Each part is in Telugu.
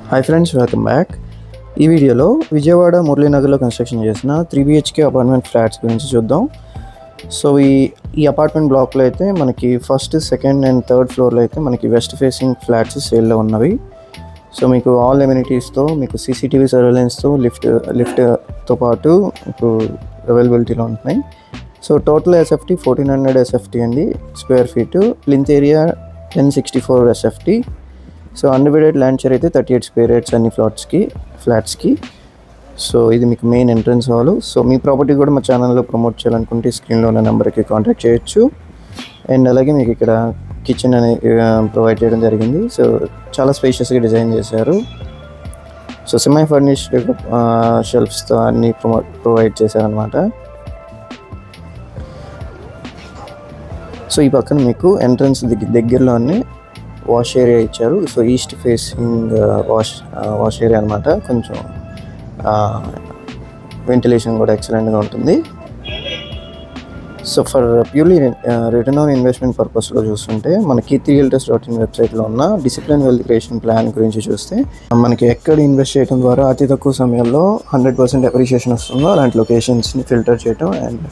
Hi friends, welcome back. ఈ వీడియోలో విజయవాడ మురళీనగర్లో కన్స్ట్రక్షన్ చేసిన 3BHK అపార్ట్మెంట్ ఫ్లాట్స్ గురించి చూద్దాం. సో ఈ అపార్ట్మెంట్ బ్లాక్లో అయితే మనకి ఫస్ట్, సెకండ్ అండ్ థర్డ్ ఫ్లోర్లో అయితే మనకి వెస్ట్ ఫేసింగ్ ఫ్లాట్స్ సేల్లో ఉన్నవి. సో మీకు ఆల్ ఎమ్యూనిటీస్తో, మీకు CCTV సర్వేలెన్స్తో, లిఫ్ట్తో పాటు మీకు అవైలబిలిటీలో ఉంటున్నాయి. సో టోటల్ SFT 1400 SFT అండి square feet. Plinth area 1064 SFT. So undivided land share అయితే 38 స్క్వేర్ యార్డ్స్ అన్ని ఫ్లాట్స్కి. సో ఇది మీకు మెయిన్ ఎంట్రన్స్ హాల్. సో మీ ప్రాపర్టీ కూడా మా ఛానల్లో ప్రమోట్ చేయాలనుకుంటే స్క్రీన్లో ఉన్న నెంబర్కి కాంటాక్ట్ చేయొచ్చు. అండ్ అలాగే మీకు ఇక్కడ కిచెన్ అనేది ప్రొవైడ్ చేయడం జరిగింది. సో చాలా స్పేషియస్గా డిజైన్ చేశారు. సో సెమీ ఫర్నిష్డ్ షెల్ఫ్స్తో అన్ని ప్రొవైడ్ చేశారనమాట. సో ఈ పక్కన మీకు ఎంట్రన్స్ దగ్గరలోనే వాష్ ఏరియా ఇచ్చారు. So east facing wash area అనమాట. కొంచెం వెంటిలేషన్ కూడా ఎక్సలెంట్గా ఉంటుంది. So for purely return on investment పర్పస్లో చూస్తుంటే మనకి 3realtors.in వెబ్సైట్లో ఉన్న డిసిప్లిన్ వెల్త్ క్రియేషన్ ప్లాన్ గురించి చూస్తే మనకి ఎక్కడ ఇన్వెస్ట్ చేయడం ద్వారా అతి తక్కువ సమయంలో 100% అప్రిషియేషన్ వస్తుందో అలాంటి లొకేషన్స్ని ఫిల్టర్ చేయడం అండ్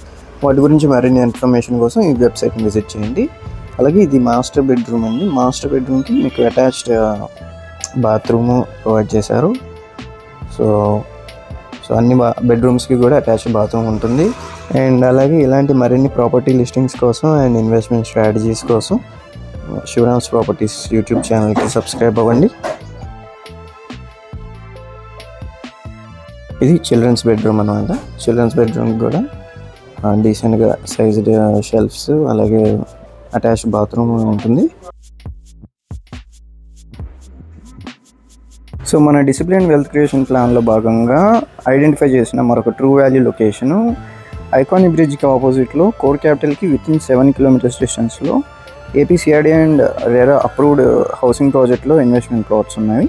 వాటి గురించి మరిన్ని ఇన్ఫర్మేషన్ కోసం ఈ వెబ్సైట్ని విజిట్ చేయండి. అలాగే ఇది మాస్టర్ బెడ్రూమ్ అండి. మాస్టర్ బెడ్రూమ్కి మీకు అటాచ్డ్ బాత్రూమ్ ప్రొవైడ్ చేశారు. సో అన్ని బెడ్రూమ్స్కి కూడా అటాచ్డ్ బాత్రూమ్ ఉంటుంది. అండ్ అలాగే ఇలాంటి మరిన్ని ప్రాపర్టీ లిస్టింగ్స్ కోసం అండ్ ఇన్వెస్ట్మెంట్ స్ట్రాటజీస్ కోసం శివరామ్స్ ప్రాపర్టీస్ యూట్యూబ్ ఛానల్కి సబ్స్క్రైబ్ అవ్వండి. ఇది చిల్డ్రన్స్ బెడ్రూమ్ అన్నమాట. చిల్డ్రన్స్ బెడ్రూమ్ కూడా డీసెంట్గా సైజ్డ్ షెల్ఫ్స్ అలాగే అటాచ్డ్ బాత్రూమ్ ఉంటుంది. సో మన డిసిప్లిన్ వెల్త్ క్రియేషన్ ప్లాన్లో భాగంగా ఐడెంటిఫై చేసిన మరొక ట్రూ వాల్యూ లొకేషను ఐకానిక్ బ్రిడ్జ్కి ఆపోజిట్లో కోర్ క్యాపిటల్కి వితిన్ 7 kilometers డిస్టెన్స్లో APCRD and RERA approved housing ప్రాజెక్ట్లో ఇన్వెస్ట్మెంట్ ప్లాట్స్ ఉన్నాయి.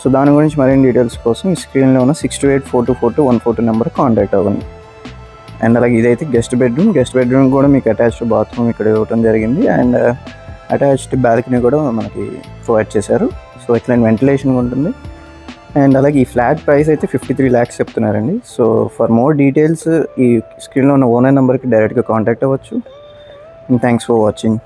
సో దాని గురించి మరిన్ని డీటెయిల్స్ కోసం ఈ స్క్రీన్లో ఉన్న 6284242142 నెంబర్ కాంటాక్ట్ అవ్వండి. అండ్ అలాగే ఇదైతే గెస్ట్ బెడ్రూమ్ కూడా మీకు అటాచ్డ్ బాత్రూమ్ ఇక్కడ ఇవ్వడం జరిగింది. అండ్ అటాచ్డ్ బాల్కనీ కూడా మనకి ప్రొవైడ్ చేశారు. సో ఇట్లాంటి వెంటిలేషన్ ఉంటుంది. అండ్ అలాగే ఈ ఫ్లాట్ ప్రైస్ అయితే 53 lakhs చెప్తున్నారండి. సో ఫర్ మోర్ డీటెయిల్స్ ఈ స్క్రీన్లో ఉన్న ఓనర్ నెంబర్కి డైరెక్ట్గా కాంటాక్ట్ అవ్వచ్చు. And thanks for watching.